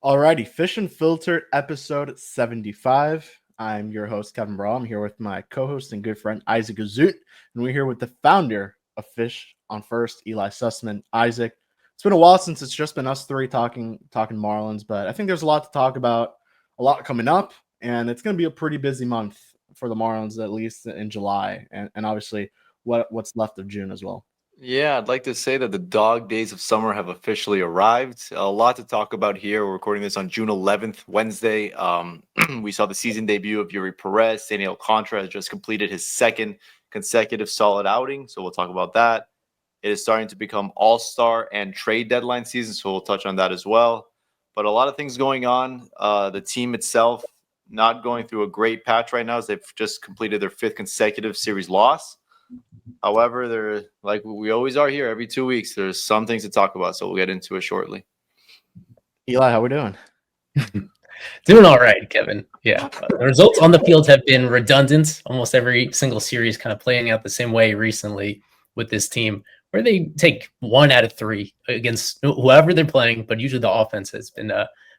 Alrighty, Fish Unfiltered, episode 75. I'm your host, Kevin Barral. I'm here with my co-host and good friend, Isaac Azout, and we're here with the founder of Fish on First, Ely Sussman. Isaac, it's been a while since it's just been us three talking Marlins, but I think there's a lot to talk about, a lot coming up, and it's going to be a pretty busy month for the Marlins, at least in July, and obviously what's left of June as well. Yeah, I'd like to say that the dog days of summer have officially arrived. A lot to talk about here. We're recording this on June 11th, Wednesday. We saw the season debut of Eury Pérez. Sandy Alcantara has just completed his second consecutive solid outing, so we'll talk about that. It is starting to become All-Star and trade deadline season, so we'll touch on that as well. But a lot of things going on. The team itself not going through a great patch right now as they've just completed their fifth consecutive series loss. However, there, like we always are here every 2 weeks, there's some things to talk about, so we'll get into it shortly. Eli, how we doing? Doing all right, Kevin. Yeah, the results on the field have been redundant. Almost every single series kind of playing out the same way recently with this team, where they take 1 out of 3 against whoever they're playing, but usually the offense has been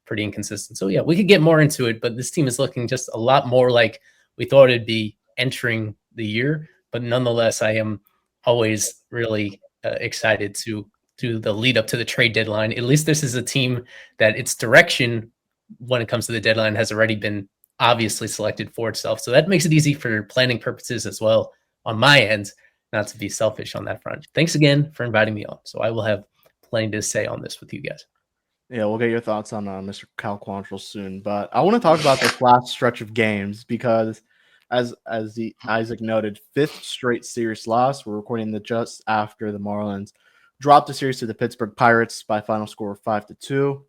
pretty inconsistent. So yeah, we could get more into it, but this team is looking just a lot more like we thought it'd be entering the year. But nonetheless, I am always really excited to do the lead up to the trade deadline. At least this is a team that its direction when it comes to the deadline has already been obviously selected for itself. So that makes it easy for planning purposes as well on my end, not to be selfish on that front. Thanks again for inviting me on. So I will have plenty to say on this with you guys. Yeah, we'll get your thoughts on Mr. Cal Quantrill soon, but I want to talk about this last stretch of games because, as Isaac noted, fifth straight series loss. We're recording the just after the Marlins dropped the series to the Pittsburgh Pirates by final score of 5-2.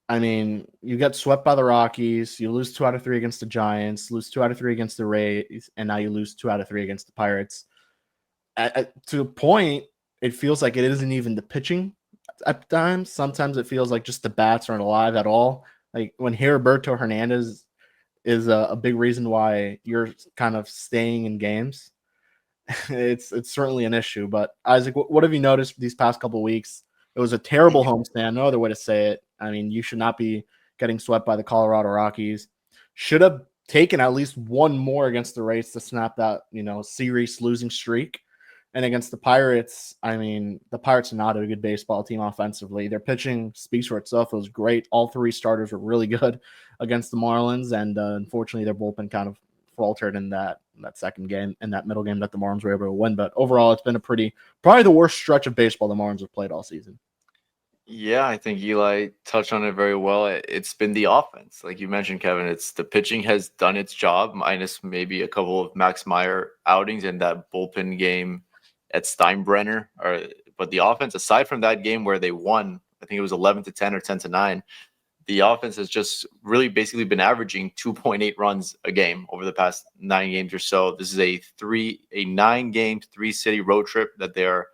I mean, you get swept by the Rockies. You lose 2 out of 3 against the Giants, lose 2 out of 3 against the Rays, and now you lose 2 out of 3 against the Pirates. To a point, it feels like it isn't even the pitching at times. Sometimes it feels like just the bats aren't alive at all. Like when Heriberto Hernandez is a big reason why you're kind of staying in games. It's certainly an issue. But Isaac, what have you noticed these past couple of weeks? It was a terrible homestand. No other way to say it. I mean, you should not be getting swept by the Colorado Rockies. Should have taken at least one more against the Rays to snap that, series losing streak. And against the Pirates, I mean, the Pirates are not a good baseball team offensively. Their pitching speaks for itself. It was great. All 3 starters were really good against the Marlins. And unfortunately, their bullpen kind of faltered in that second game, in that middle game that the Marlins were able to win. But overall, it's been probably the worst stretch of baseball the Marlins have played all season. Yeah, I think Eli touched on it very well. It's been the offense. Like you mentioned, Kevin, it's the pitching has done its job, minus maybe a couple of Max Meyer outings and that bullpen game at Steinbrenner. But the offense, aside from that game where they won, I think it was 11-10 or 10-9, the offense has just really basically been averaging 2.8 runs a game over the past 9 games or so. This is a 9-game, 3-city road trip that they're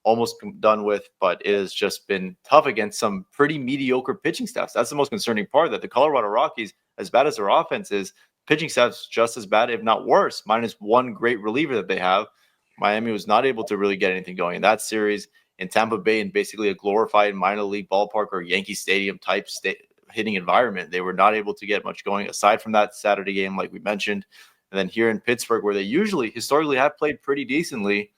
almost done with, but it has just been tough against some pretty mediocre pitching staffs. That's the most concerning part, that the Colorado Rockies, as bad as their offense is, pitching staff's just as bad, if not worse, minus one great reliever that they have. Miami was not able to really get anything going in that series. In Tampa Bay, in basically a glorified minor league ballpark or Yankee Stadium type hitting environment, they were not able to get much going aside from that Saturday game, like we mentioned. And then here in Pittsburgh, where they usually historically have played pretty decently,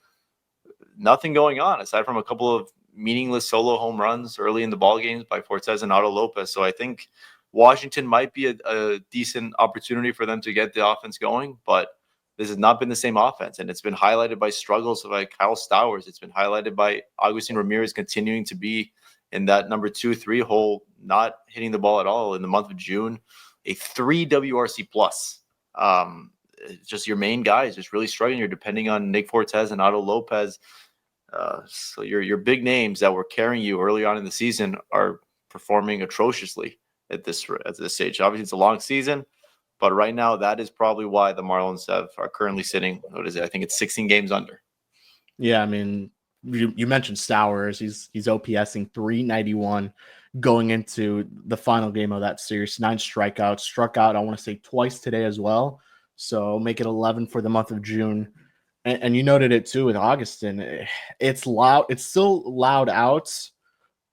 nothing going on aside from a couple of meaningless solo home runs early in the ball games by Fortes and Otto Lopez. So I think Washington might be a decent opportunity for them to get the offense going, but this has not been the same offense, and it's been highlighted by struggles like Kyle Stowers. It's been highlighted by Agustin Ramirez continuing to be in that number 2-3 hole, not hitting the ball at all in the month of June. A 3 WRC plus. Just your main guys just really struggling. You're depending on Nick Fortes and Otto Lopez. So your big names that were carrying you early on in the season are performing atrociously at this stage. Obviously, it's a long season. But right now, that is probably why the Marlins are currently sitting, what is it? I think it's 16 games under. Yeah, I mean, you mentioned Stowers. He's OPSing 391 going into the final game of that series. 9 strikeouts. Struck out, I want to say, twice today as well. So make it 11 for the month of June. And you noted it too with Augustin. It's loud. It's still loud outs,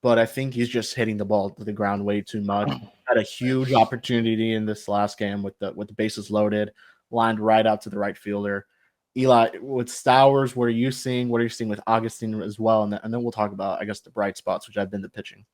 but I think he's just hitting the ball to the ground way too much. Had a huge opportunity in this last game with the bases loaded, lined right out to the right fielder. Eli, with Stowers, what are you seeing? What are you seeing with Augustine as well? And then we'll talk about, I guess, the bright spots, which have been the pitching.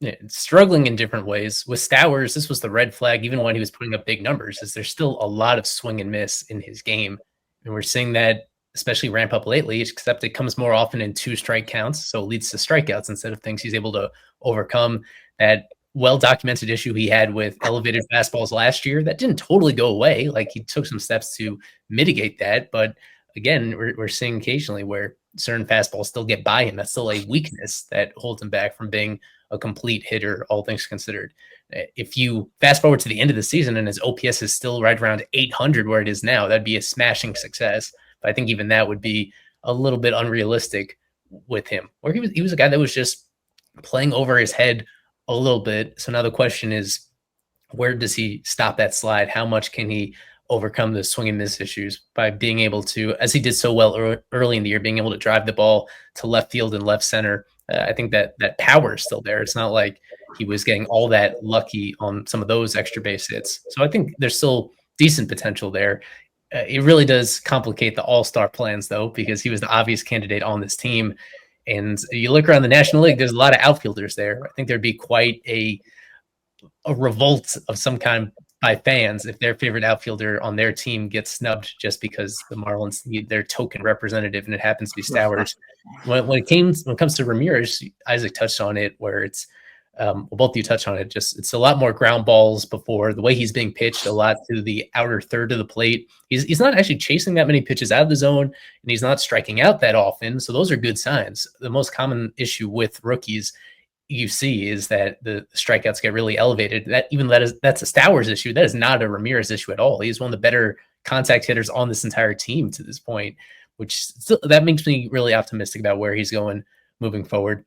Yeah, struggling in different ways. With Stowers, this was the red flag, even when he was putting up big numbers, is there's still a lot of swing and miss in his game. And we're seeing that especially ramp up lately, except it comes more often in 2 strike counts. So it leads to strikeouts instead of things he's able to overcome. That well-documented issue he had with elevated fastballs last year, that didn't totally go away. Like, he took some steps to mitigate that. But again, we're seeing occasionally where certain fastballs still get by him. That's still a weakness that holds him back from being a complete hitter, all things considered. If you fast forward to the end of the season and his OPS is still right around 800 where it is now, that'd be a smashing success. But I think even that would be a little bit unrealistic with him. Or he was a guy that was just playing over his head a little bit. So now the question is, where does he stop that slide? How much can he overcome the swing and miss issues by being able to, as he did so well early in the year, being able to drive the ball to left field and left center? I think that power is still there. It's not like he was getting all that lucky on some of those extra base hits. So I think there's still decent potential there. It really does complicate the all-star plans, though, because he was the obvious candidate on this team. And you look around the National League, there's a lot of outfielders there. I think there'd be quite a revolt of some kind by fans if their favorite outfielder on their team gets snubbed just because the Marlins need their token representative, and it happens to be Stowers. When it comes to Ramirez, Isaac touched on it, where it's both of you touched on it. Just, it's a lot more ground balls before, the way he's being pitched, a lot to the outer third of the plate. He's not actually chasing that many pitches out of the zone, and he's not striking out that often. So those are good signs. The most common issue with rookies you see is that the strikeouts get really elevated. That's a Stowers issue. That is not a Ramirez issue at all. He's one of the better contact hitters on this entire team to this point, that makes me really optimistic about where he's going moving forward.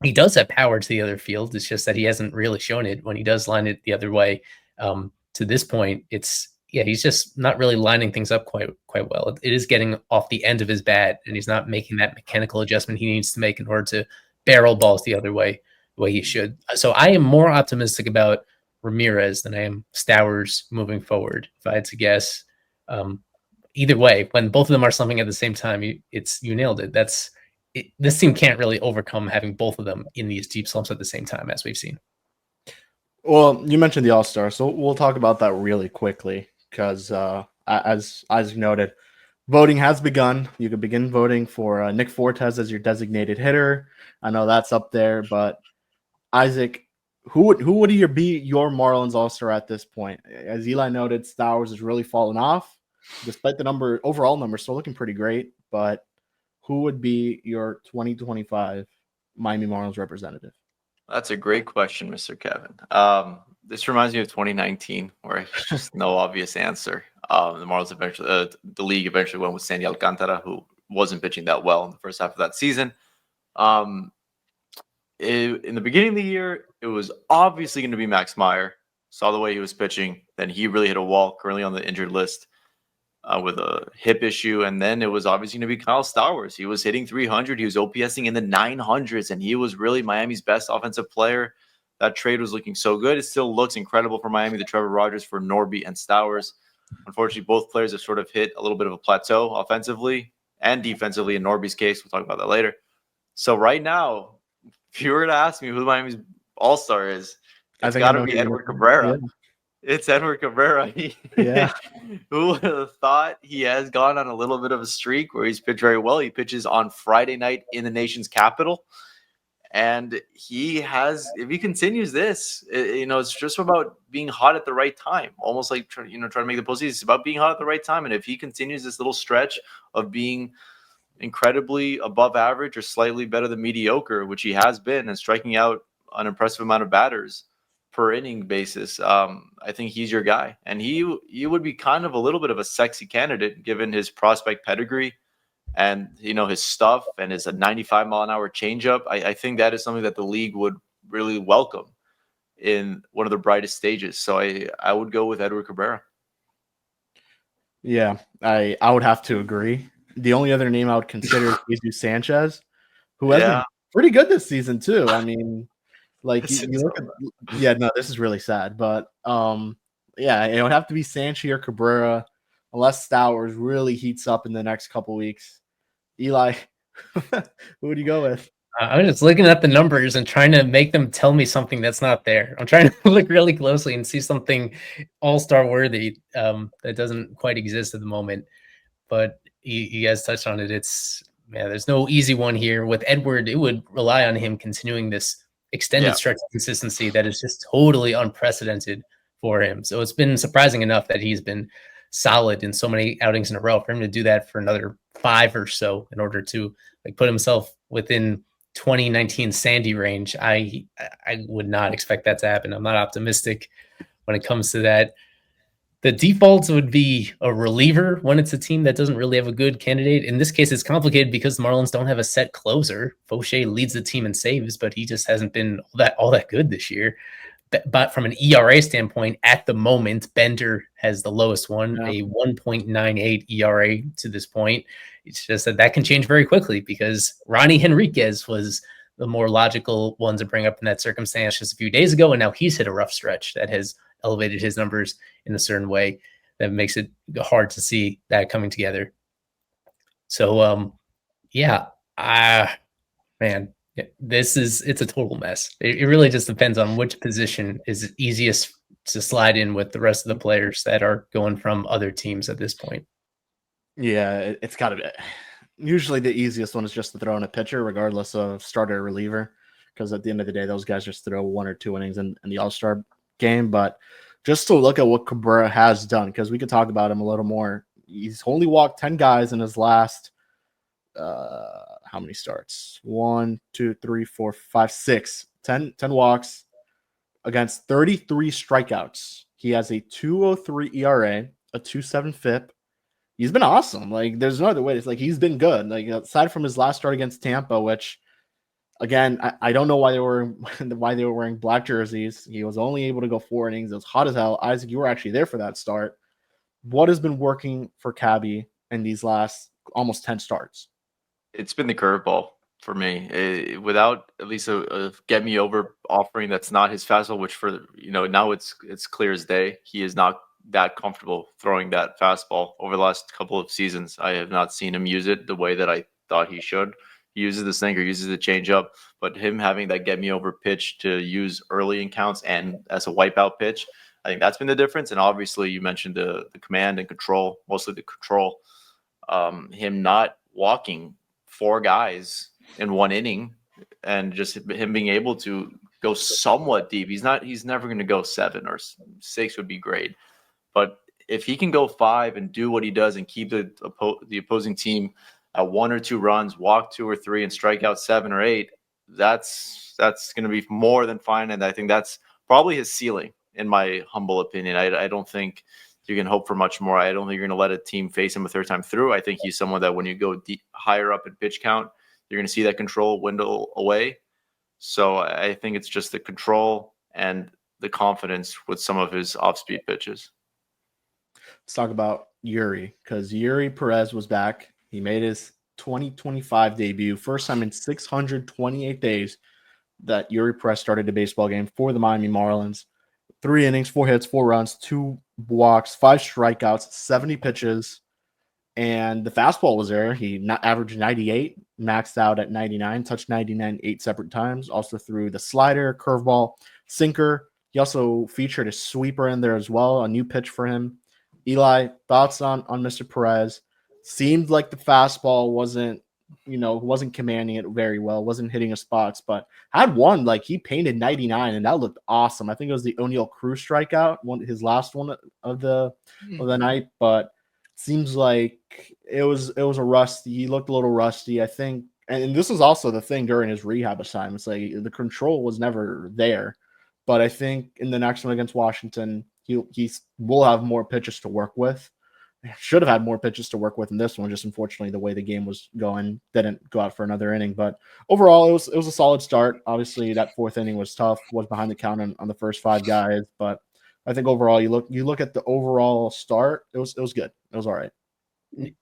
He does have power to the other field. It's just that he hasn't really shown it when he does line it the other way. To this point, he's just not really lining things up quite well. It is getting off the end of his bat, and he's not making that mechanical adjustment he needs to make in order to barrel balls the other way, the way he should. So I am more optimistic about Ramirez than I am Stowers moving forward, if I had to guess. Either way, when both of them are slumping at the same time, you nailed it. This team can't really overcome having both of them in these deep slumps at the same time, as we've seen. Well, you mentioned the All-Star, so we'll talk about that really quickly because, as Isaac noted, voting has begun. You can begin voting for Nick Fortes as your designated hitter. I know that's up there, but Isaac, who would be your Marlins All-Star at this point? As Eli noted, Stowers has really fallen off, despite the overall number still looking pretty great. But who would be your 2025 Miami Marlins representative? That's a great question, Mr. Kevin. This reminds me of 2019, where it's just no obvious answer. The Marlins eventually, the league eventually went with Sandy Alcantara, who wasn't pitching that well in the first half of that season. In the beginning of the year, it was obviously going to be Max Meyer. Saw the way he was pitching. Then he really hit a wall, currently on the injured list with a hip issue. And then it was obviously going to be Kyle Stowers. He was hitting 300. He was OPSing in the 900s, and he was really Miami's best offensive player. That trade was looking so good. It still looks incredible for Miami, the Trevor Rogers for Norby and Stowers. Unfortunately, both players have sort of hit a little bit of a plateau offensively and defensively in Norby's case. We'll talk about that later. So right now, if you were to ask me who Miami's All-Star is, it's got to be Edward Cabrera. Yeah. It's Edward Cabrera. Yeah. Who would have thought? He has gone on a little bit of a streak where he's pitched very well. He pitches on Friday night in the nation's capital. And he has, if he continues this, it's just about being hot at the right time, almost like trying to make the postseason. It's about being hot at the right time. And if he continues this little stretch of being incredibly above average or slightly better than mediocre, which he has been, and striking out an impressive amount of batters per inning basis, I think he's your guy. And he would be kind of a little bit of a sexy candidate given his prospect pedigree and his stuff and his 95-mile-an-hour changeup. I think that is something that the league would really welcome in one of the brightest stages. So I would go with Edward Cabrera. Yeah, I would have to agree. The only other name I would consider is Jesus Sanchez, who has been pretty good this season too. I mean, Like you look at, no, this is really sad, but yeah, it would have to be Sanchi or Cabrera, unless Stowers really heats up in the next couple weeks. Eli, who would you go with? I'm just looking at the numbers and trying to make them tell me something that's not there. I'm trying to look really closely and see something all-star worthy that doesn't quite exist at the moment. But you guys touched on it. There's no easy one here. With Edward, it would rely on him continuing this extended stretch of consistency that is just totally unprecedented for him. So it's been surprising enough that he's been solid in so many outings in a row. For him to do that for another 5 or so in order to put himself within 2019 Sandy range, I would not expect that to happen. I'm not optimistic when it comes to that. The default would be a reliever when it's a team that doesn't really have a good candidate. In this case, it's complicated because the Marlins don't have a set closer. Fauché leads the team in saves, but he just hasn't been all that good this year. But from an ERA standpoint, at the moment, Bender has the lowest one, a 1.98 ERA to this point. It's just that can change very quickly because Ronnie Henriquez was the more logical one to bring up in that circumstance just a few days ago, and now he's hit a rough stretch that has elevated his numbers in a certain way that makes it hard to see that coming together. So, it's a total mess. It really just depends on which position is easiest to slide in with the rest of the players that are going from other teams at this point. Yeah, it's got to be. Usually the easiest one is just to throw in a pitcher, regardless of starter or reliever, because at the end of the day, those guys just throw 1 or 2 innings in the All-Star game. But just to look at what Cabrera has done, because we could talk about him a little more. He's only walked 10 guys in his last how many starts? 1, 2, 3, 4, 5, 6. 10 walks against 33 strikeouts. He has a 2.03 ERA, a 2.7 FIP. He's been awesome. Like, there's no other way. It's like he's been good. Like, aside from his last start against Tampa, which, again, I don't know why they were wearing black jerseys. He was only able to go 4 innings. It was hot as hell. Isaac, you were actually there for that start. What has been working for Cabby in these last almost 10 starts? It's been the curveball for me. Without at least a get me over offering that's not his fastball, which now it's clear as day. He is not that comfortable throwing that fastball. Over the last couple of seasons, I have not seen him use it the way that I thought he should. He uses the sinker, uses the changeup, but him having that get me over pitch to use early in counts and as a wipeout pitch, I think that's been the difference. And obviously, you mentioned the command and control, mostly the control. Him not walking 4 guys in 1 inning, and just him being able to go somewhat deep. He's never going to go 7 or 6 would be great. But if he can go 5 and do what he does and keep the opposing team at 1 or 2 runs, walk 2 or 3, and strike out 7 or 8, that's going to be more than fine. And I think that's probably his ceiling, in my humble opinion. I don't think you can hope for much more. I don't think you're going to let a team face him a 3rd time through. I think he's someone that when you go higher up in pitch count, you're going to see that control dwindle away. So I think it's just the control and the confidence with some of his off-speed pitches. Let's talk about Eury, because Eury Pérez was back. He made his 2025 debut, first time in 628 days that Eury Pérez started a baseball game for the Miami Marlins. 3 innings, 4 hits, 4 runs, 2 walks, 5 strikeouts, 70 pitches, and the fastball was there. He averaged 98, maxed out at 99, touched 99 8 separate times. Also threw the slider, curveball, sinker. He also featured a sweeper in there as well, a new pitch for him. Eli, thoughts on Mr. Pérez? Seemed like the fastball wasn't commanding it very well, wasn't hitting his spots, but had one, like he painted 99 and that looked awesome. I think it was the O'Neill Cruz strikeout, his last one of the night, but seems like it was a rusty. He looked a little rusty, I think. And this was also the thing during his rehab assignments. Like the control was never there. But I think in the next one against Washington, he will have more pitches to work with. Should have had more pitches to work with in this one. Just unfortunately, the way the game was going, didn't go out for another inning. But overall, it was a solid start. Obviously, that 4th inning was tough. Was behind the count on the first 5 guys. But I think overall, you look at the overall start. It was good. It was all right.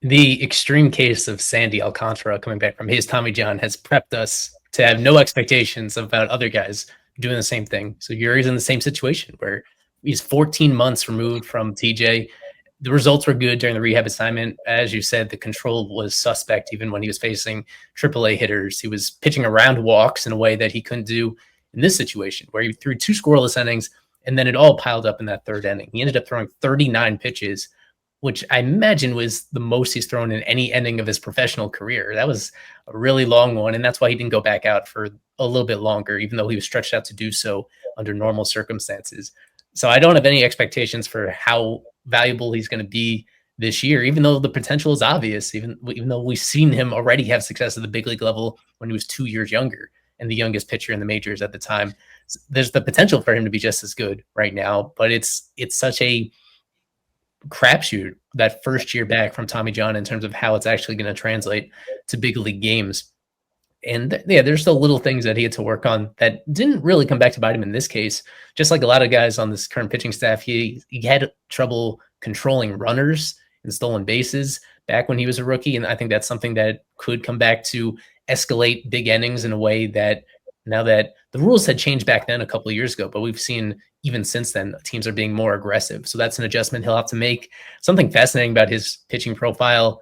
The extreme case of Sandy Alcantara coming back from his Tommy John has prepped us to have no expectations about other guys doing the same thing. So Eury's in the same situation where he's 14 months removed from TJ. The results were good during the rehab assignment. As you said, the control was suspect even when he was facing AAA hitters. He was pitching around walks in a way that he couldn't do in this situation, where he threw 2 scoreless innings, and then it all piled up in that 3rd inning. He ended up throwing 39 pitches, which I imagine was the most he's thrown in any inning of his professional career. That was a really long one, and that's why he didn't go back out for a little bit longer, even though he was stretched out to do so under normal circumstances. So I don't have any expectations for how valuable he's going to be this year, even though the potential is obvious, even though we've seen him already have success at the big league level when he was 2 years younger and the youngest pitcher in the majors at the time. So there's the potential for him to be just as good right now, but it's such a crapshoot that first year back from Tommy John in terms of how it's actually going to translate to big league games. And yeah, there's still little things that he had to work on that didn't really come back to bite him in this case. Just like a lot of guys on this current pitching staff, he had trouble controlling runners and stolen bases back when he was a rookie. And I think that's something that could come back to escalate big innings in a way that now that the rules had changed back then a couple of years ago, but we've seen even since then, teams are being more aggressive. So that's an adjustment he'll have to make. Something fascinating about his pitching profile,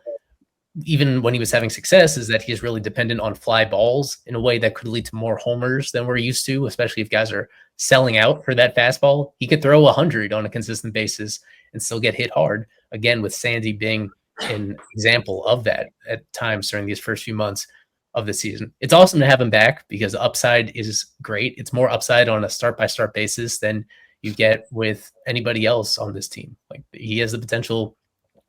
even when he was having success, is that he's really dependent on fly balls in a way that could lead to more homers than we're used to, especially if guys are selling out for that fastball. He could throw 100 on a consistent basis and still get hit hard. Again, with Sandy being an example of that at times during these first few months of the season. It's awesome to have him back because the upside is great. It's more upside on a start-by-start basis than you get with anybody else on this team. Like, he has the potential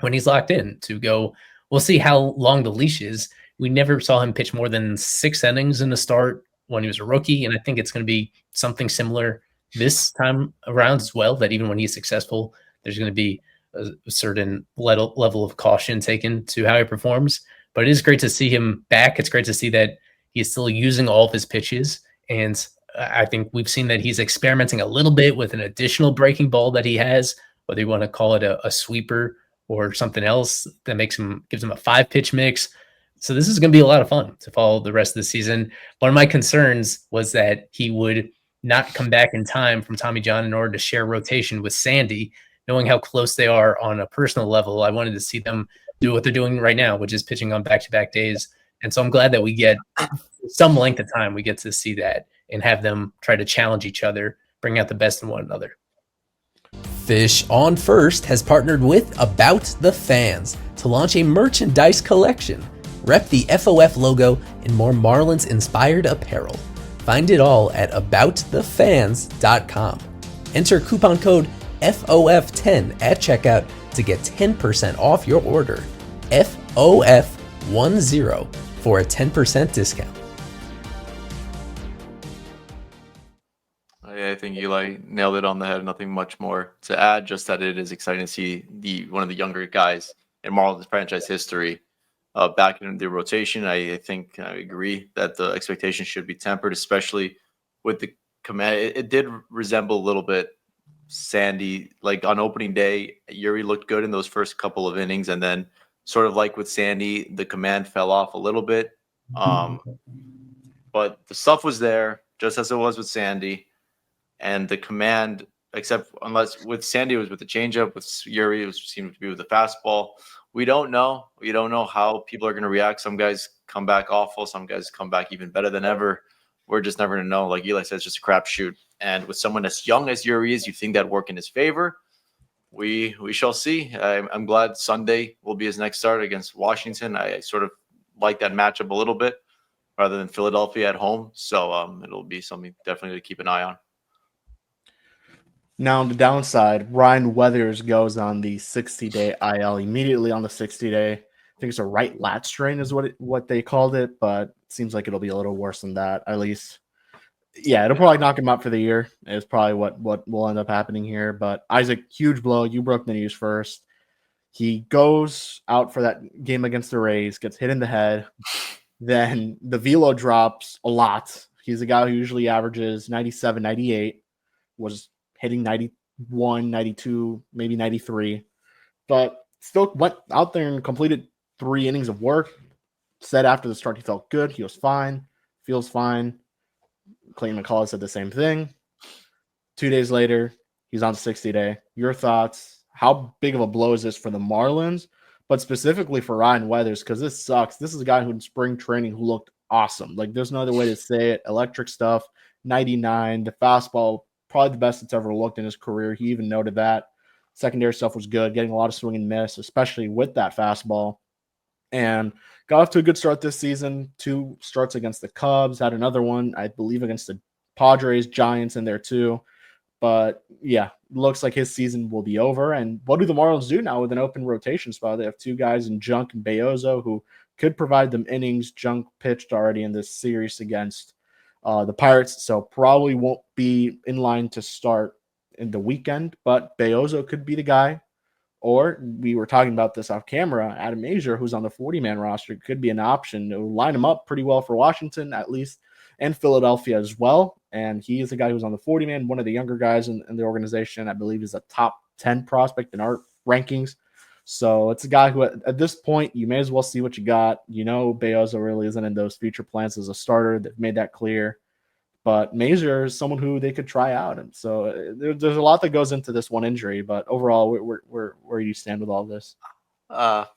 when he's locked in to go. We'll see how long the leash is. We never saw him pitch more than 6 innings in the start when he was a rookie, and I think it's going to be something similar this time around as well, that even when he's successful, there's going to be a certain level of caution taken to how he performs. But it is great to see him back. It's great to see that he's still using all of his pitches, and I think we've seen that he's experimenting a little bit with an additional breaking ball that he has, whether you want to call it a sweeper or something else that gives him a 5-pitch mix. So this is going to be a lot of fun to follow the rest of the season. One of my concerns was that he would not come back in time from Tommy John in order to share rotation with Sandy. Knowing how close they are on a personal level, I wanted to see them do what they're doing right now, which is pitching on back-to-back days. And so I'm glad that we get some length of time. We get to see that and have them try to challenge each other, bring out the best in one another. Fish on First has partnered with About the Fans to launch a merchandise collection. Rep the FOF logo and more Marlins-inspired apparel. Find it all at aboutthefans.com. Enter coupon code FOF10 at checkout to get 10% off your order. FOF10 for a 10% discount. I think Eli nailed it on the head. Nothing much more to add, just that it is exciting to see one of the younger guys in Marlins franchise history back in the rotation. I think I agree that the expectation should be tempered, especially with the command. It did resemble a little bit Sandy, like on opening day. Eury looked good in those first couple of innings, and then sort of like with Sandy, the command fell off a little bit. But the stuff was there, just as it was with Sandy. And the command, unless with Sandy it was with the changeup, with Eury it seemed to be with the fastball. We don't know. We don't know how people are going to react. Some guys come back awful. Some guys come back even better than ever. We're just never going to know. Like Eli said, it's just a crapshoot. And with someone as young as Eury is, you think that'd work in his favor. We shall see. I'm glad Sunday will be his next start against Washington. I sort of like that matchup a little bit rather than Philadelphia at home. So it'll be something definitely to keep an eye on. Now, on the downside, Ryan Weathers goes on the 60-day IL immediately on the 60-day. I think it's a right lat strain is what they called it, but it seems like it'll be a little worse than that, at least. Yeah, it'll probably knock him out for the year. It's probably what will end up happening here. But Isaac, huge blow. You broke the news first. He goes out for that game against the Rays, gets hit in the head. Then the velo drops a lot. He's a guy who usually averages 97, 98, was hitting 91, 92, maybe 93, but still went out there and completed 3 innings of work. Said after the start he felt good. He was fine, feels fine. Clayton McCullough said the same thing. 2 days later, he's on 60-day. Your thoughts? How big of a blow is this for the Marlins, but specifically for Ryan Weathers? Because this sucks. This is a guy who in spring training who looked awesome. Like, there's no other way to say it. Electric stuff, 99. The fastball, probably the best it's ever looked in his career. He even noted that. Secondary stuff was good, getting a lot of swing and miss, especially with that fastball. And got off to a good start this season. 2 starts against the Cubs, had another one, I believe, against the Padres, Giants in there too. But yeah, looks like his season will be over. And what do the Marlins do now with an open rotation spot? They have 2 guys in Junk and Beozo who could provide them innings. Junk pitched already in this series against the Pirates, so probably won't be in line to start in the weekend, but Beozo could be the guy. Or we were talking about this off camera, Adam Azier, who's on the 40-man roster, could be an option. It would line him up pretty well for Washington, at least, and Philadelphia as well. And he is a guy who's on the 40-man, one of the younger guys in the organization. I believe is a top 10 prospect in our rankings. So it's a guy who, at this point, you may as well see what you got. You know, Beozo really isn't in those future plans as a starter. They've made that clear. But Mazier is someone who they could try out. And so there's a lot that goes into this one injury. But overall, where do you stand with all this?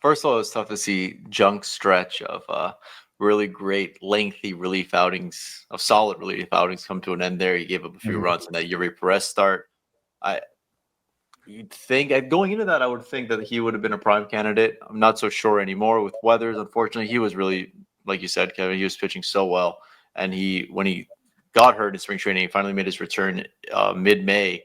First of all, it's tough to see Junk's stretch of really great, lengthy relief outings, of solid relief outings come to an end there. He gave up a few runs in that Eury Pérez start. You'd think, going into that, I would think that he would have been a prime candidate. I'm not so sure anymore with Weathers. Unfortunately, he was really, like you said, Kevin, he was pitching so well. And when he got hurt in spring training, he finally made his return mid-May.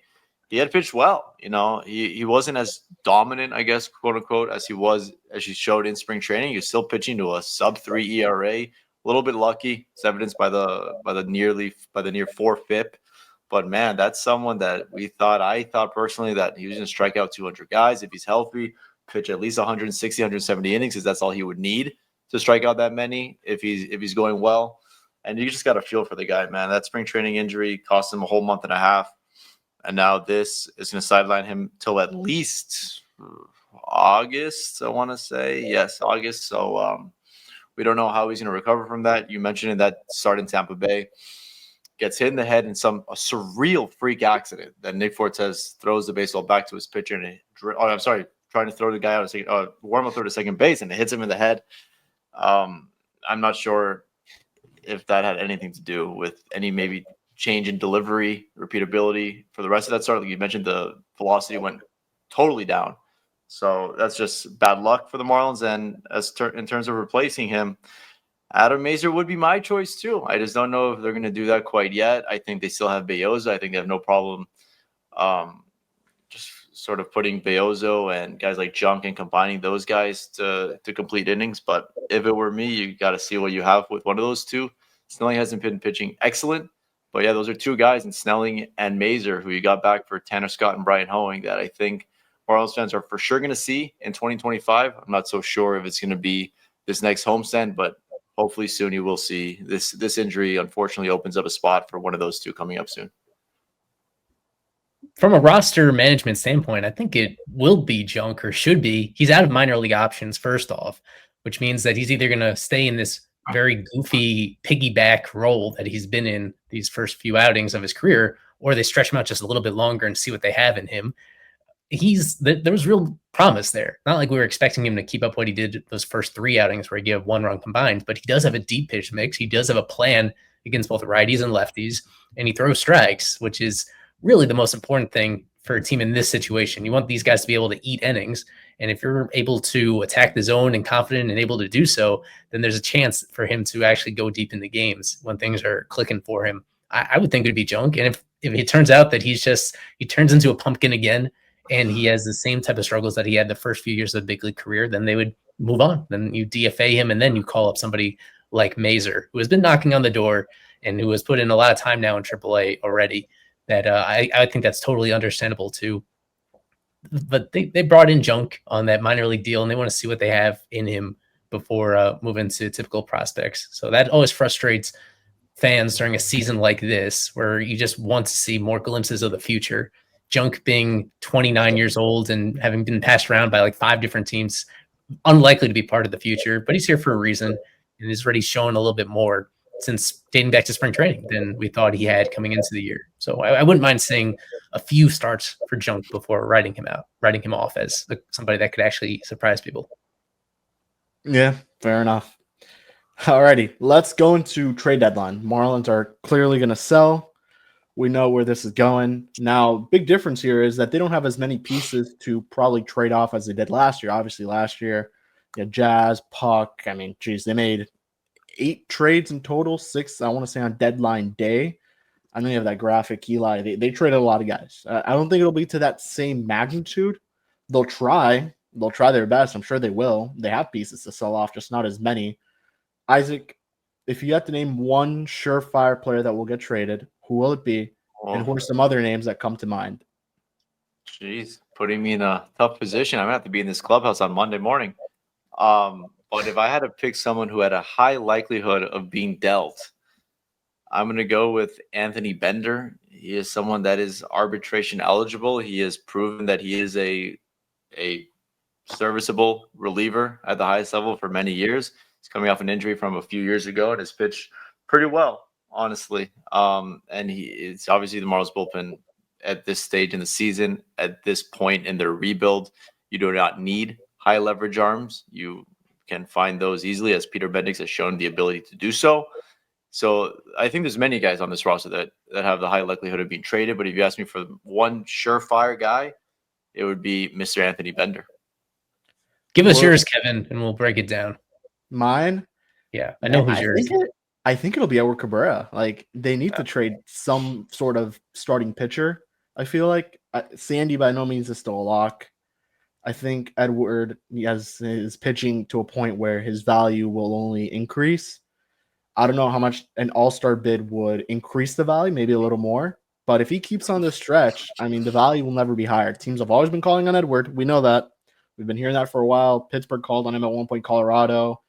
He had pitched well. You know, he wasn't as dominant, I guess, quote unquote, as he showed in spring training. He was still pitching to a sub-3 ERA. A little bit lucky. It's evidenced by the near 4 FIP. But man, that's someone that I thought personally that he was going to strike out 200 guys if he's healthy, pitch at least 160, 170 innings, because that's all he would need to strike out that many if he's going well. And you just got to feel for the guy, man. That spring training injury cost him a whole month and a half. And now this is going to sideline him till at least August, I want to say. Yes, August. So we don't know how he's going to recover from that. You mentioned that start in Tampa Bay. Gets hit in the head in a surreal freak accident that Nick Fortes throws the baseball back to his pitcher. Trying to throw the guy out warm up throw to second base, and it hits him in the head. I'm not sure if that had anything to do with any maybe change in delivery, repeatability for the rest of that start. Like you mentioned, the velocity went totally down. So that's just bad luck for the Marlins. And in terms of replacing him, Adam Mazier would be my choice too. I just don't know if they're going to do that quite yet. I think they still have Beozo. I think they have no problem just sort of putting Beozo and guys like Junk and combining those guys to complete innings. But if it were me, you got to see what you have with one of those two. Snelling hasn't been pitching excellent. But yeah, those are 2 guys in Snelling and Mazier who you got back for Tanner Scott and Brian Hoeing that I think Marlins fans are for sure going to see in 2025. I'm not so sure if it's going to be this next homestand, but hopefully soon you will see this injury unfortunately opens up a spot for one of those 2 coming up soon. From a roster management standpoint, I think it will be Junk, or should be. He's out of minor league options, first off, which means that he's either going to stay in this very goofy piggyback role that he's been in these first few outings of his career, or they stretch him out just a little bit longer and see what they have in him. There was real promise there. Not like we were expecting him to keep up what he did those first 3 outings where he gave 1 run combined, but he does have a deep pitch mix. He does have a plan against both righties and lefties, and he throws strikes, which is really the most important thing for a team in this situation. You want these guys to be able to eat innings. And if you're able to attack the zone and confident and able to do so, then there's a chance for him to actually go deep in the games when things are clicking for him. I would think it'd be Junk. And if it turns out that he turns into a pumpkin again, and he has the same type of struggles that he had the first few years of big league career, then they would move on. Then you DFA him, and then you call up somebody like Mazier, who has been knocking on the door and who has put in a lot of time now in AAA already. That I think that's totally understandable too. But they brought in Junk on that minor league deal, and they want to see what they have in him before moving to typical prospects. So that always frustrates fans during a season like this, where you just want to see more glimpses of the future. Junk being 29 years old and having been passed around by like 5 different teams, unlikely to be part of the future, but he's here for a reason and is already shown a little bit more since dating back to spring training than we thought he had coming into the year. So I wouldn't mind seeing a few starts for Junk before writing him off as somebody that could actually surprise people. Yeah, fair enough. Alrighty, let's go into trade deadline. Marlins are clearly going to sell. We know where this is going. Now, big difference here is that they don't have as many pieces to probably trade off as they did last year. Obviously, last year, Jazz, Puck. I mean, geez, they made 8 trades in total, 6, I want to say, on deadline day. I know you have that graphic, Ely. They traded a lot of guys. I don't think it'll be to that same magnitude. They'll try. They'll try their best. I'm sure they will. They have pieces to sell off, just not as many. Isaac, if you have to name one surefire player that will get traded, who will it be? And who are some other names that come to mind? Jeez, putting me in a tough position. I'm going to have to be in this clubhouse on Monday morning. But if I had to pick someone who had a high likelihood of being dealt, I'm going to go with Anthony Bender. He is someone that is arbitration eligible. He has proven that he is a serviceable reliever at the highest level for many years. He's coming off an injury from a few years ago and has pitched pretty well, honestly. And it's obviously the Marlins bullpen at this stage in the season, at this point in their rebuild. You do not need high leverage arms. You can find those easily, as Peter Bendix has shown the ability to do so. So I think there's many guys on this roster that have the high likelihood of being traded. But if you ask me for one surefire guy, it would be Mr. Anthony Bender. Give us yours, Kevin, and we'll break it down. Mine? Yeah, I know who's yours. I think it'll be Eury Pérez. Like, they need to trade some sort of starting pitcher. I feel like Sandy by no means is still a lock. I think Edward is pitching to a point where his value will only increase. I don't know how much an all-star bid would increase the value, maybe a little more. But if he keeps on this stretch, I mean, the value will never be higher. Teams have always been calling on Edward. We know that. We've been hearing that for a while. Pittsburgh called on him at one point, Colorado.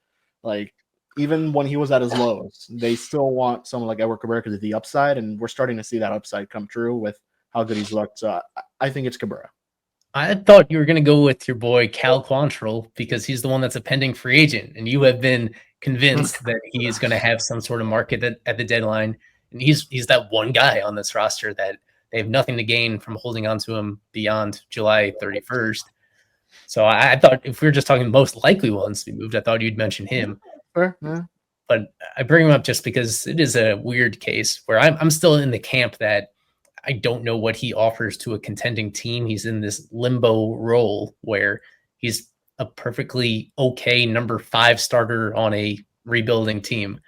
Like, even when he was at his lows, they still want someone like Eury Pérez because of the upside, and we're starting to see that upside come true with how good he's looked. So I think it's Cabrera. I thought you were going to go with your boy Cal Quantrill because he's the one that's a pending free agent, and you have been convinced that he is going to have some sort of market at the deadline. And he's that one guy on this roster that they have nothing to gain from holding on to him beyond July 31st. So I thought if we were just talking most likely ones to be moved, I thought you'd mention him. Sure, yeah. But I bring him up just because it is a weird case where I'm still in the camp that I don't know what he offers to a contending team. He's in this limbo role where he's a perfectly okay number 5 starter on a rebuilding team,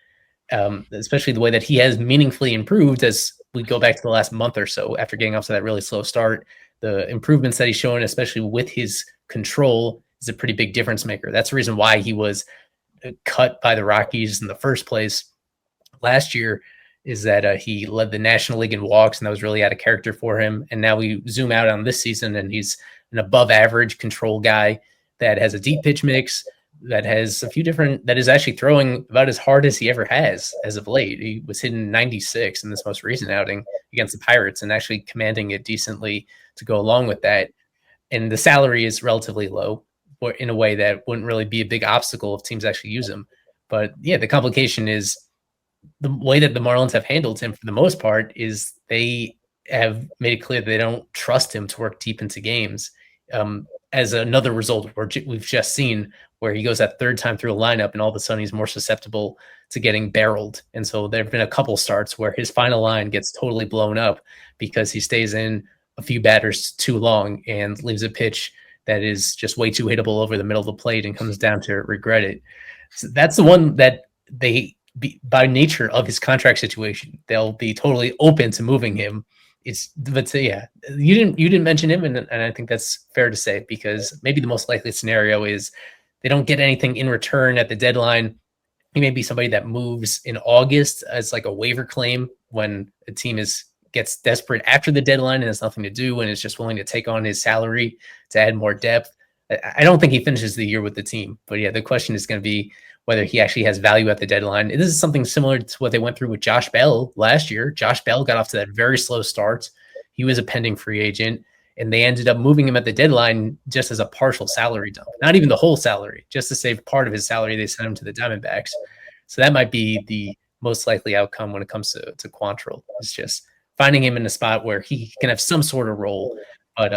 especially the way that he has meaningfully improved as we go back to the last month or so after getting off to that really slow start. The improvements that he's shown, especially with his control, is a pretty big difference maker. That's the reason why he was cut by the Rockies in the first place last year, is that he led the National League in walks, and that was really out of character for him. And now we zoom out on this season, and he's an above average control guy that has a deep pitch mix, that has a few different, that is actually throwing about as hard as he ever has as of late. He was hitting 96 in this most recent outing against the Pirates and actually commanding it decently to go along with that. And the salary is relatively low, or in a way that wouldn't really be a big obstacle if teams actually use him. But yeah, the complication is the way that the Marlins have handled him for the most part is they have made it clear that they don't trust him to work deep into games. As another result, we've just seen where he goes that third time through a lineup and all of a sudden he's more susceptible to getting barreled. And so there have been a couple starts where his final line gets totally blown up because he stays in a few batters too long and leaves a pitch that is just way too hittable over the middle of the plate and comes down to regret it. So that's the one that by nature of his contract situation, they'll be totally open to moving him. But yeah, you didn't mention him, and I think that's fair to say, because maybe the most likely scenario is they don't get anything in return at the deadline. He may be somebody that moves in August as like a waiver claim when a team gets desperate after the deadline and has nothing to do and is just willing to take on his salary to add more depth. I don't think he finishes the year with the team, but yeah, the question is going to be whether he actually has value at the deadline. This is something similar to what they went through with Josh Bell last year. Josh Bell got off to that very slow start. He was a pending free agent, and they ended up moving him at the deadline just as a partial salary dump. Not even the whole salary, just to save part of his salary. They sent him to the Diamondbacks. So that might be the most likely outcome when it comes to Quantrill. It's just finding him in a spot where he can have some sort of role, but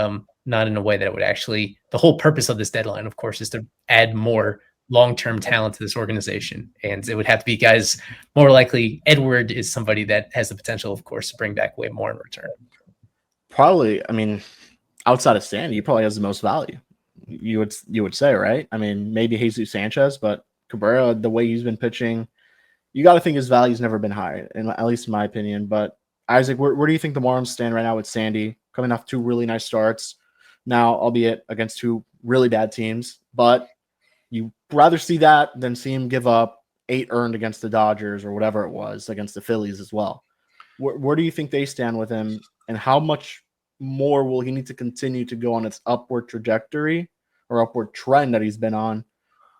not in a way that it would actually. The whole purpose of this deadline, of course, is to add more long-term talent to this organization, and it would have to be guys more likely. Edward is somebody that has the potential, of course, to bring back way more in return. Probably, I mean, outside of Sandy, he probably has the most value. You would say, right? I mean, maybe Jesus Sanchez, but Cabrera, the way he's been pitching, you got to think his value's never been high, at least in my opinion. But Isaac, where do you think the Marlins stand right now with Sandy coming off 2 really nice starts? Now, albeit against 2 really bad teams, but you rather see that than see him give up 8 earned against the Dodgers or whatever it was against the Phillies as well. Where do you think they stand with him, and how much more will he need to continue to go on its upward trajectory or upward trend that he's been on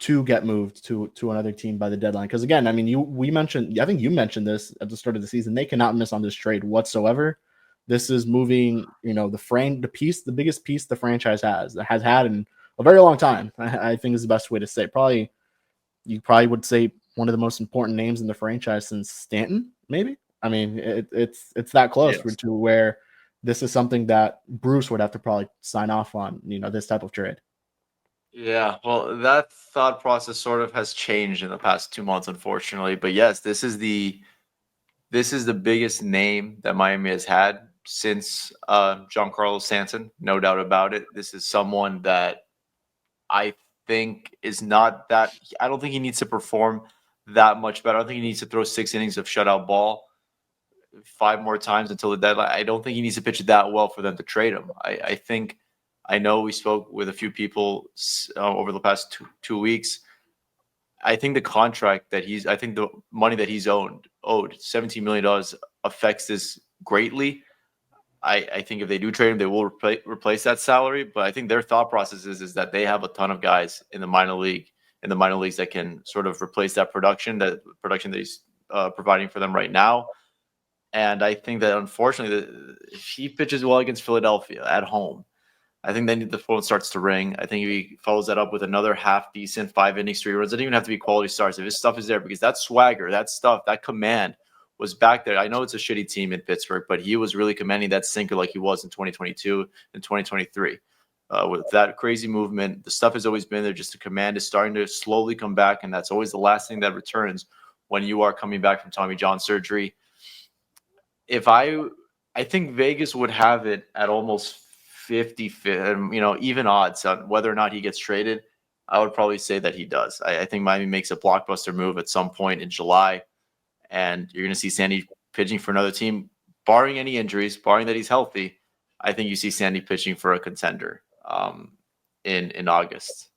to get moved to another team by the deadline? Because again, I mean, I think you mentioned this at the start of the season. They cannot miss on this trade whatsoever. This is moving, the biggest piece the franchise has had in a very long time. I think is the best way to say. You probably would say one of the most important names in the franchise since Stanton, maybe. I mean, it's that close to where this is something that Bruce would have to probably sign off on, this type of trade. Yeah, well, that thought process sort of has changed in the past 2 months, unfortunately. But yes, this is the biggest name that Miami has had since Giancarlo Stanton, no doubt about it. This is someone that I think is not that. I don't think he needs to perform that much better. I don't think he needs to throw 6 innings of shutout ball 5 more times until the deadline. I don't think he needs to pitch that well for them to trade him. I know we spoke with a few people over the past two weeks. I think the money that he's owed $17 million affects this greatly. I think if they do trade him, they will replace that salary. But I think their thought process is that they have a ton of guys in the minor leagues that can sort of replace that production that he's providing for them right now. And I think that unfortunately, if he pitches well against Philadelphia at home, I think then the phone starts to ring. I think if he follows that up with another half decent 5 innings, 3 runs, it doesn't even have to be quality starts. If his stuff is there, because that swagger, that stuff, that command was back there. I know it's a shitty team in Pittsburgh, but he was really commanding that sinker like he was in 2022 and 2023. With that crazy movement, the stuff has always been there. Just the command is starting to slowly come back, and that's always the last thing that returns when you are coming back from Tommy John surgery. I think Vegas would have it at almost 50, even odds on whether or not he gets traded. I would probably say that he does. I think Miami makes a blockbuster move at some point in July, and you're going to see Sandy pitching for another team, barring any injuries, barring that he's healthy. I think you see Sandy pitching for a contender in August.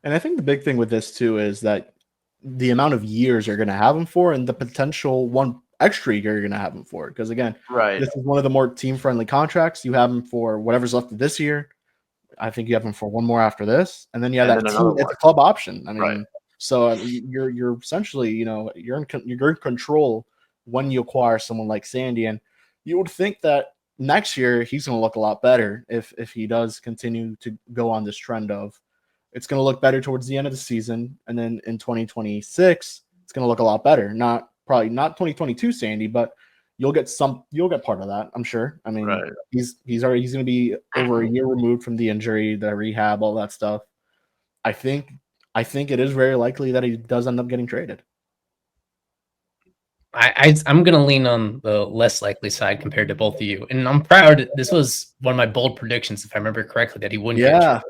And I think the big thing with this too is that the amount of years you're going to have him for, and the potential one extra year you're going to have him for. Because again, right, this is one of the more team-friendly contracts. You have him for whatever's left of this year. I think you have him for one more after this, and then you have it's a club option. I mean, right. So you're essentially, you're in control when you acquire someone like Sandy, and you would think that next year he's going to look a lot better if he does continue to go on this trend of it's going to look better towards the end of the season, and then in 2026 it's going to look a lot better. Probably not 2022 Sandy, but you'll get part of that, I'm sure. I mean, right. he's going to be over a year removed from the injury, the rehab, all that stuff. I think it is very likely that he does end up getting traded. I'm going to lean on the less likely side compared to both of you. And I'm proud. This was one of my bold predictions, if I remember correctly, that he wouldn't get traded.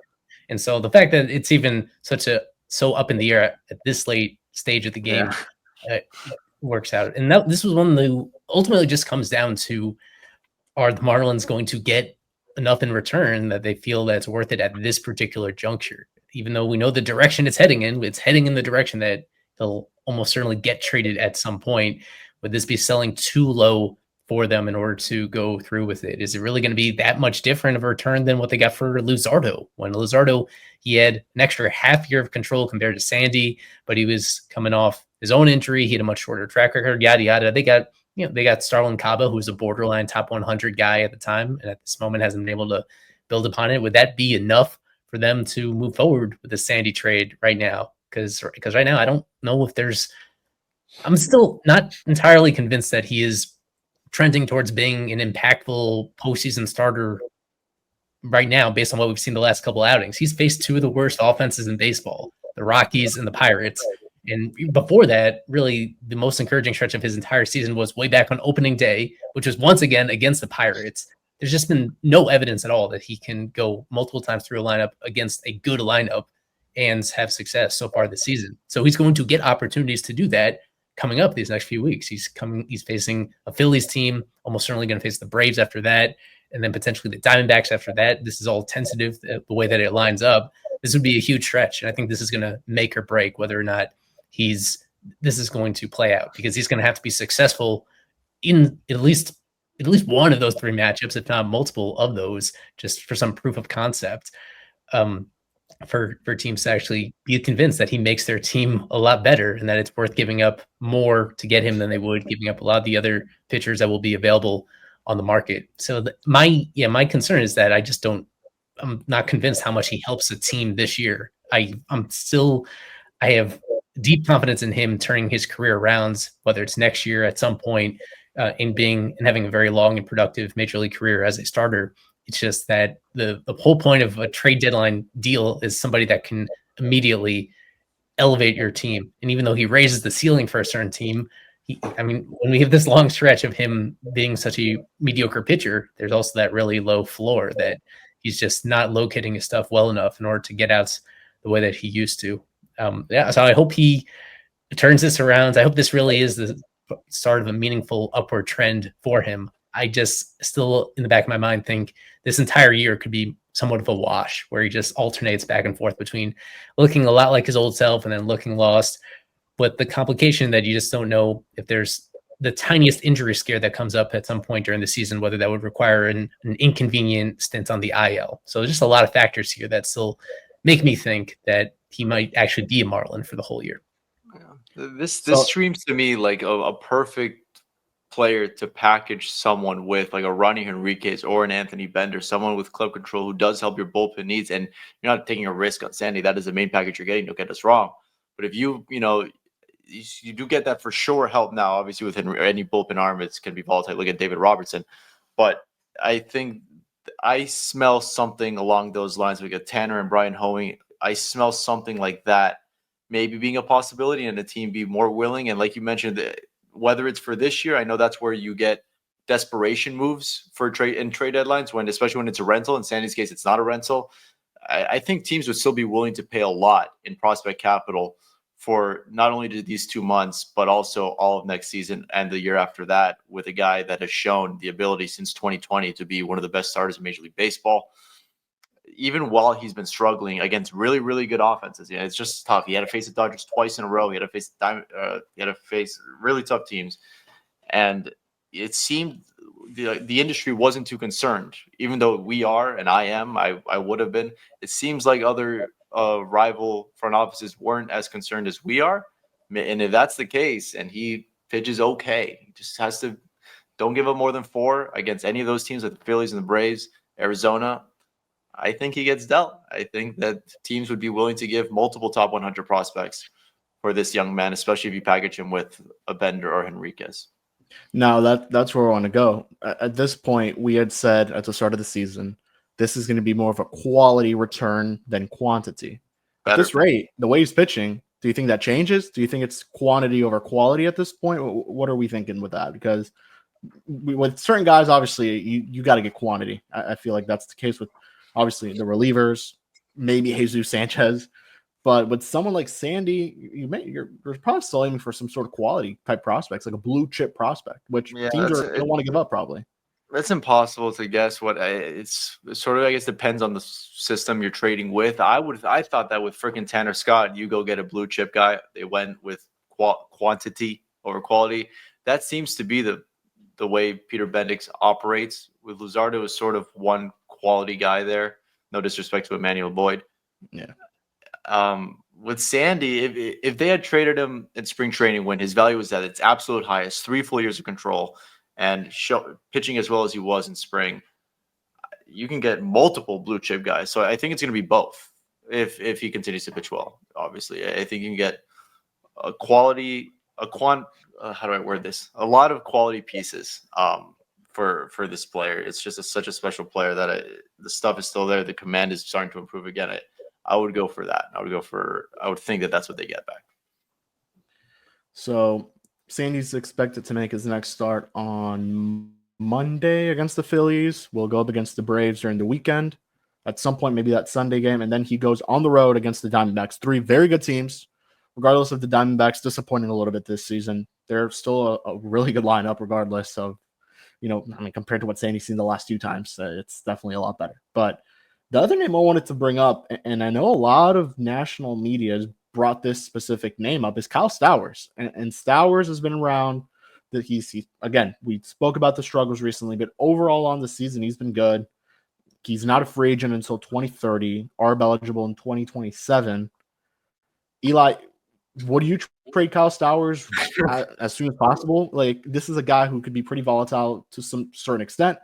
And so the fact that it's even so up in the air at this late stage of the game works out. And this was one that ultimately just comes down to, are the Marlins going to get enough in return that they feel that it's worth it at this particular juncture? Even though we know the direction it's heading in the direction that they'll almost certainly get traded at some point. Would this be selling too low for them in order to go through with it? Is it really going to be that much different of a return than what they got for Luzardo? When Luzardo, he had an extra half year of control compared to Sandy, but he was coming off his own injury. He had a much shorter track record, yada, yada. They got Starlin Caba, who's a borderline top 100 guy at the time, and at this moment hasn't been able to build upon it. Would that be enough for them to move forward with the Sandy trade right now? Because right now, I don't know if there's I'm still not entirely convinced that he is trending towards being an impactful postseason starter right now, based on what we've seen the last couple outings. He's faced two of the worst offenses in baseball, the Rockies and the Pirates. And before that, really the most encouraging stretch of his entire season was way back on opening day, which was once again against the Pirates. There's just been no evidence at all that he can go multiple times through a lineup against a good lineup and have success so far this season. So he's going to get opportunities to do that coming up these next few weeks. He's facing a Phillies team, almost certainly going to face the Braves after that, and then potentially the Diamondbacks after that. This is all tentative, the way that it lines up. This would be a huge stretch, and I think this is going to make or break whether or not this is going to play out, because he's going to have to be successful in at least one of those three matchups, if not multiple of those, just for some proof of concept, for teams to actually be convinced that he makes their team a lot better and that it's worth giving up more to get him than they would giving up a lot of the other pitchers that will be available on the market. So my concern is that I'm not convinced how much he helps the team this year. I have deep confidence in him turning his career around, whether it's next year at some point, in having a very long and productive major league career as a starter. It's just that the whole point of a trade deadline deal is somebody that can immediately elevate your team. And even though he raises the ceiling for a certain team, when we have this long stretch of him being such a mediocre pitcher, there's also that really low floor that he's just not locating his stuff well enough in order to get out the way that he used to. So I hope he turns this around. I hope this really is the start of a meaningful upward trend for him. I just still, in the back of my mind, think this entire year could be somewhat of a wash, where he just alternates back and forth between looking a lot like his old self and then looking lost. But the complication that you just don't know if there's the tiniest injury scare that comes up at some point during the season, whether that would require an inconvenient stint on the IL. So there's just a lot of factors here that still make me think that he might actually be a Marlin for the whole year. Yeah. This screams to me like a perfect player to package someone with, like a Ronnie Henriquez or an Anthony Bender, someone with club control who does help your bullpen needs. And you're not taking a risk on Sandy. That is the main package you're getting. Don't get us wrong. But if you do get that for sure help now, obviously with any bullpen arm, it's going to be volatile. Look at David Robertson. But I think I smell something along those lines. We got Tanner and Brian Hoeing. I smell something like that maybe being a possibility, and the team be more willing. And like you mentioned, whether it's for this year, I know that's where you get desperation moves for trade deadlines, especially when it's a rental. In Sandy's case, it's not a rental. I think teams would still be willing to pay a lot in prospect capital for not only these 2 months, but also all of next season and the year after that, with a guy that has shown the ability since 2020 to be one of the best starters in Major League Baseball, even while he's been struggling against really, really good offenses. Yeah, it's just tough. He had to face the Dodgers twice in a row. He had to face really tough teams, and it seemed the industry wasn't too concerned, even though we are, and I would have been. It seems like other rival front offices weren't as concerned as we are, and if that's the case, and he pitches okay, he just has to don't give up more than 4 against any of those teams, like the Phillies and the Braves, Arizona. I think he gets dealt. I think that teams would be willing to give multiple top 100 prospects for this young man, especially if you package him with a Bender or Henriquez. No, that's where I want to go. At this point, we had said at the start of the season, this is going to be more of a quality return than quantity. At this rate, the way he's pitching, do you think that changes? Do you think it's quantity over quality at this point? What are we thinking with that? Because with certain guys, obviously, you got to get quantity. I feel like that's the case with, obviously, the relievers, maybe Jesus Sanchez. But with someone like Sandy, you're probably still aiming for some sort of quality type prospects, like a blue chip prospect, which teams don't want to give up probably. That's impossible to guess. It's sort of, I guess, depends on the system you're trading with. I thought that with freaking Tanner Scott, you go get a blue chip guy. They went with quantity over quality. That seems to be the way Peter Bendix operates. With Luzardo is sort of one quality guy there. No disrespect to Emmanuel Boyd. Yeah. With Sandy, if they had traded him in spring training when his value was at its absolute highest, 3 full years of control, and pitching as well as he was in spring, you can get multiple blue chip guys. So I think it's going to be both if he continues to pitch well. Obviously, I think you can get a quality how do I word this? A lot of quality pieces for this player. It's just such a special player that the stuff is still there. The command is starting to improve again. I would go for that. I would think that that's what they get back. So Sandy's expected to make his next start on Monday against the Phillies. We'll go up against the Braves during the weekend. At some point, maybe that Sunday game, and then he goes on the road against the Diamondbacks. 3 very good teams. Regardless of the Diamondbacks disappointing a little bit this season, they're still a really good lineup regardless of, compared to what Sandy's seen the last 2 times, it's definitely a lot better. But the other name I wanted to bring up, and I know a lot of national media has brought this specific name up, is Kyle Stowers. And Stowers has been around. That again, we spoke about the struggles recently, but overall on the season, he's been good. He's not a free agent until 2030, ARB eligible in 2027. Eli, what do you trade Kyle Stowers as soon as possible? Like, this is a guy who could be pretty volatile to some certain extent,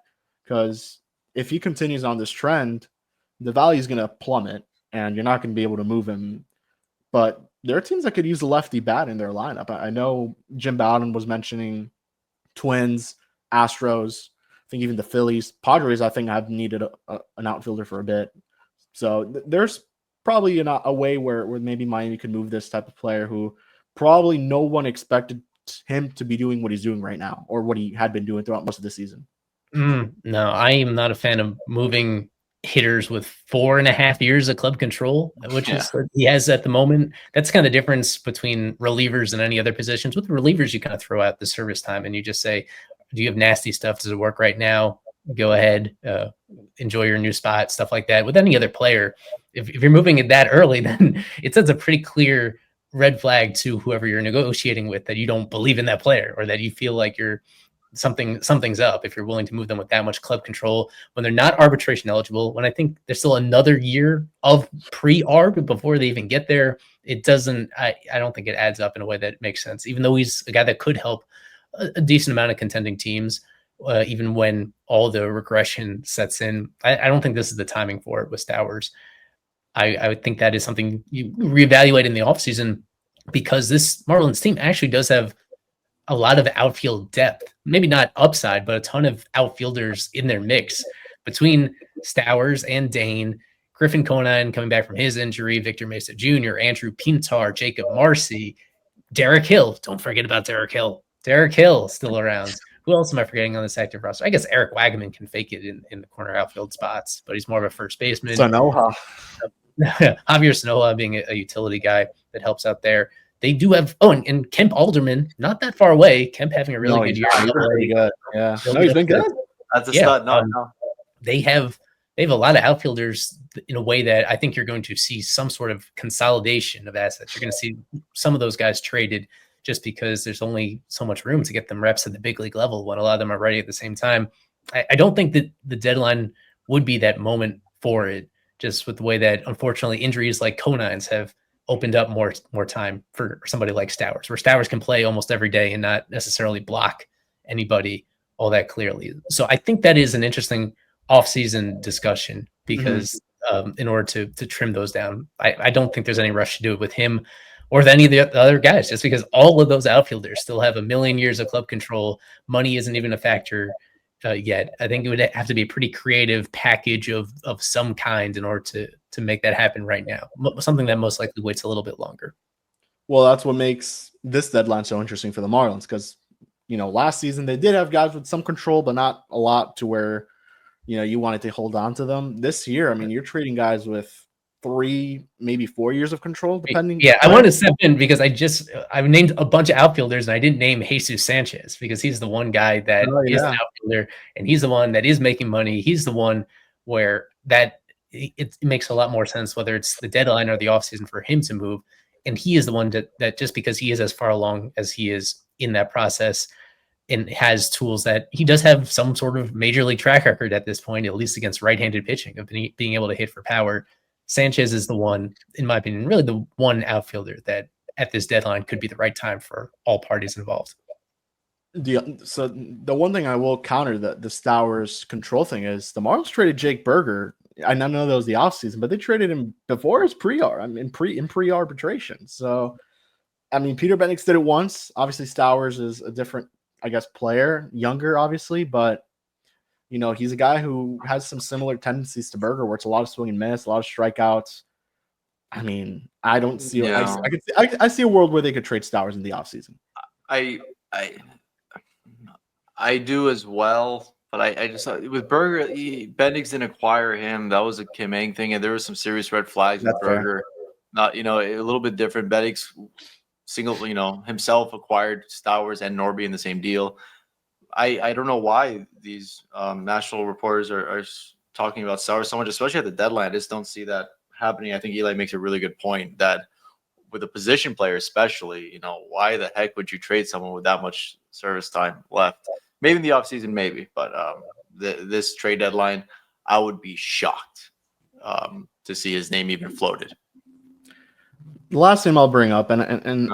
because if he continues on this trend, the value is going to plummet and you're not going to be able to move him. But there are teams that could use a lefty bat in their lineup. I know Jim Bowden was mentioning Twins, Astros, I think even the Phillies. Padres, I think, have needed an outfielder for a bit. So there's probably a way where maybe Miami could move this type of player who probably no one expected him to be doing what he's doing right now, or what he had been doing throughout most of the season. No, I am not a fan of moving hitters with 4.5 years of club control, which is what he has at the moment. That's kind of the difference between relievers and any other positions. With relievers, you kind of throw out the service time and you just say, do you have nasty stuff? Does it work right now? Go ahead, enjoy your new spot, stuff like that. With any other player, if you're moving it that early, then it sends a pretty clear red flag to whoever you're negotiating with that you don't believe in that player, or that you feel like you're something's up if you're willing to move them with that much club control when they're not arbitration eligible. When I think there's still another year of pre-arb before they even get there, it doesn't. I don't think it adds up in a way that makes sense. Even though he's a guy that could help a decent amount of contending teams, even when all the regression sets in. I don't think this is the timing for it with Stowers. I would think that is something you reevaluate in the offseason, because this Marlins team actually does have a lot of outfield depth. Maybe not upside, but a ton of outfielders in their mix between Stowers and Dane, Griffin Conine coming back from his injury, Victor Mesa Jr., Andrew Pintar, Jacob Marcy, Derek Hill. Don't forget about Derek Hill. Derek Hill still around. Who else am I forgetting on this active roster? I guess Eric Wagaman can fake it in the corner outfield spots, but he's more of a first baseman. Sanoja. Javier Sanoja being a utility guy that helps out there. They do have and Kemp Alderman, not that far away. Kemp having a really good year. He's pretty good. Yeah, no, he's been good. That's a stud. No. They have a lot of outfielders in a way that I think you're going to see some sort of consolidation of assets. You're going to see some of those guys traded just because there's only so much room to get them reps at the big league level when a lot of them are ready at the same time. I don't think that the deadline would be that moment for it, just with the way that unfortunately injuries like Conine's have opened up more time for somebody like Stowers, where Stowers can play almost every day and not necessarily block anybody all that clearly. So I think that is an interesting offseason discussion, because in order to trim those down, I don't think there's any rush to do it with him or with any of the other guys, just because all of those outfielders still have a million years of club control. Money isn't even a factor yet. I think it would have to be a pretty creative package of some kind in order to make that happen right now. Something that most likely waits a little bit longer. Well, that's what makes this deadline so interesting for the Marlins, because, last season they did have guys with some control, but not a lot to where, you wanted to hold on to them. This year, I mean, you're trading guys with 3, maybe 4 years of control, depending. Yeah, I wanted to step in because I've named a bunch of outfielders and I didn't name Jesus Sanchez, because he's the one guy that is an outfielder and he's the one that is making money. He's the one where that it makes a lot more sense, whether it's the deadline or the offseason, for him to move. And he is the one that just because he is as far along as he is in that process and has tools that he does have some sort of major league track record at this point, at least against right-handed pitching, of being able to hit for power. Sanchez is the one, in my opinion, really the one outfielder that at this deadline could be the right time for all parties involved. So the one thing I will counter the Stowers control thing is the Marlins traded Jake Berger. I know that was the offseason, but they traded him before his pre-arbitration. So I mean, Peter Bendix did it once. Obviously, Stowers is a different, I guess, player, younger, obviously, but he's a guy who has some similar tendencies to Berger, where it's a lot of swing and miss, a lot of strikeouts. I mean, I don't see. Yeah. I see a world where they could trade Stowers in the offseason. I do as well, but I just with Berger, Bendix didn't acquire him. That was a Kim Eng thing, and there were some serious red flags with That's fair. Berger. Not a little bit different. Bendix himself acquired Stowers and Norby in the same deal. I don't know why these national reporters are talking about Stowers so much, especially at the deadline. I just don't see that happening. I think Eli makes a really good point that with a position player, especially, why the heck would you trade someone with that much service time left? Maybe in the offseason, maybe, but this trade deadline, I would be shocked to see his name even floated. The last name I'll bring up, and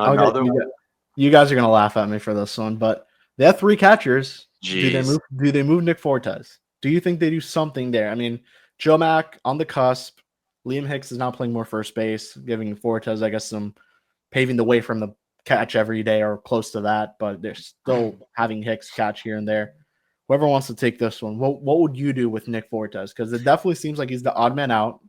you guys are going to laugh at me for this one, but they have 3 catchers. Jeez. Do they move Nick Fortes? Do you think they do something there? I mean, Joe Mack on the cusp. Liam Hicks is now playing more first base, giving Fortes, I guess, some paving the way from the catch every day or close to that, but they're still having Hicks catch here and there. Whoever wants to take this one, what would you do with Nick Fortes? Because it definitely seems like he's the odd man out.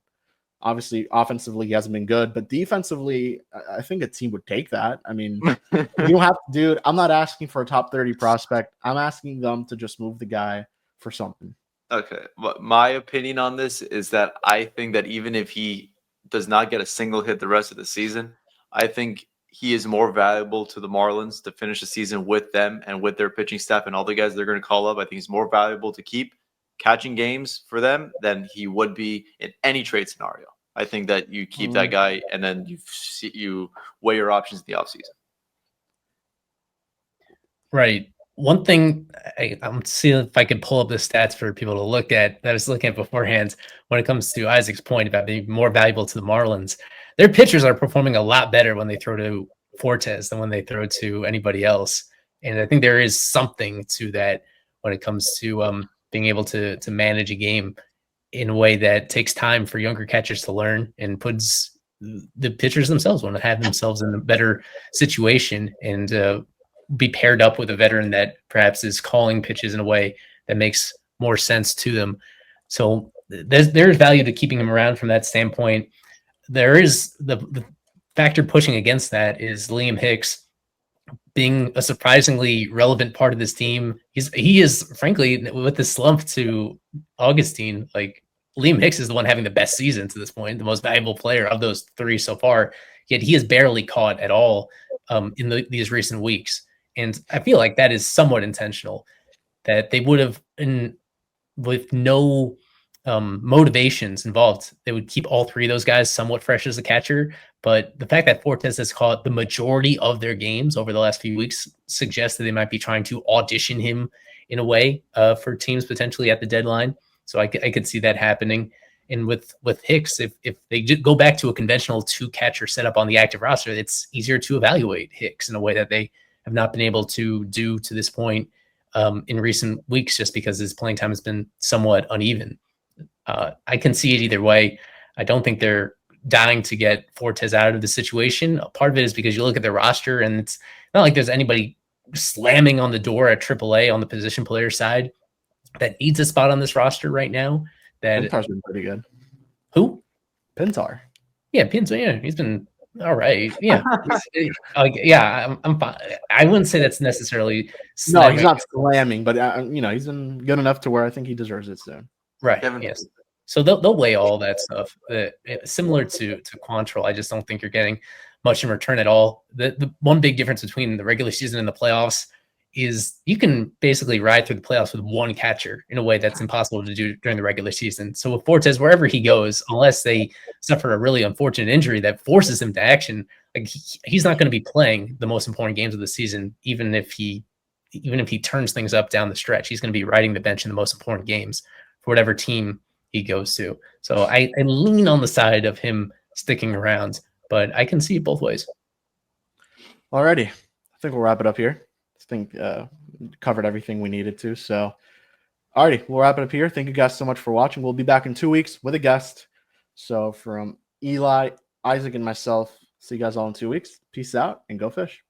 Obviously, offensively, he hasn't been good, but defensively, I think a team would take that. I mean, you don't have to, dude. I'm not asking for a top 30 prospect. I'm asking them to just move the guy for something. Okay. Well, my opinion on this is that I think that even if he does not get a single hit the rest of the season, I think he is more valuable to the Marlins to finish the season with them and with their pitching staff and all the guys they're going to call up. I think he's more valuable to keep catching games for them than he would be in any trade scenario. I think that you keep that guy and then you weigh your options in the offseason. Right. One thing I'm seeing if I can pull up the stats for people to look at that I was looking at beforehand when it comes to Isaac's point about being more valuable to the Marlins. Their pitchers are performing a lot better when they throw to Fortes than when they throw to anybody else. And I think there is something to that when it comes to being able to manage a game in a way that takes time for younger catchers to learn and puts the pitchers themselves want to have themselves in a better situation and be paired up with a veteran that perhaps is calling pitches in a way that makes more sense to them. So there's value to keeping him around from that standpoint. There is the factor pushing against that is Liam Hicks being a surprisingly relevant part of this team. He is frankly with the slump to Augustine, like Liam Hicks is the one having the best season to this point, the most valuable player of those 3 so far. Yet he is barely caught at all in these recent weeks. And I feel like that is somewhat intentional, that they would have, with no motivations involved, they would keep all 3 of those guys somewhat fresh as a catcher. But the fact that Fortes has caught the majority of their games over the last few weeks suggests that they might be trying to audition him in a way for teams potentially at the deadline. So I could see that happening. And with Hicks, if they go back to a conventional 2-catcher setup on the active roster, it's easier to evaluate Hicks in a way that they have not been able to do to this point in recent weeks, just because his playing time has been somewhat uneven. I can see it either way. I don't think they're dying to get Fortes out of the situation. Part of it is because you look at their roster and it's not like there's anybody slamming on the door at AAA on the position player side that needs a spot on this roster right now. That Pintar's been pretty good. Who? Pintar. Yeah, Pintar. Yeah, he's been all right. Yeah, I'm fine. I wouldn't say that's necessarily no. He's not slamming, but he's been good enough to where I think he deserves it soon. Right. Yes. So they'll weigh all that stuff. Similar to Quantrill, I just don't think you're getting much in return at all. The one big difference between the regular season and the playoffs is you can basically ride through the playoffs with one catcher in a way that's impossible to do during the regular season. So with Fortes, wherever he goes, unless they suffer a really unfortunate injury that forces him to action, like he's not going to be playing the most important games of the season, even if he turns things up down the stretch. He's going to be riding the bench in the most important games for whatever team he goes to. So I lean on the side of him sticking around, but I can see it both ways. Alrighty. I think we'll wrap it up here. I think covered everything we needed to. So, alrighty, we'll wrap it up here. Thank you guys so much for watching. We'll be back in 2 weeks with a guest. So from Eli, Isaac, and myself See you guys all in 2 weeks. Peace out and go fish.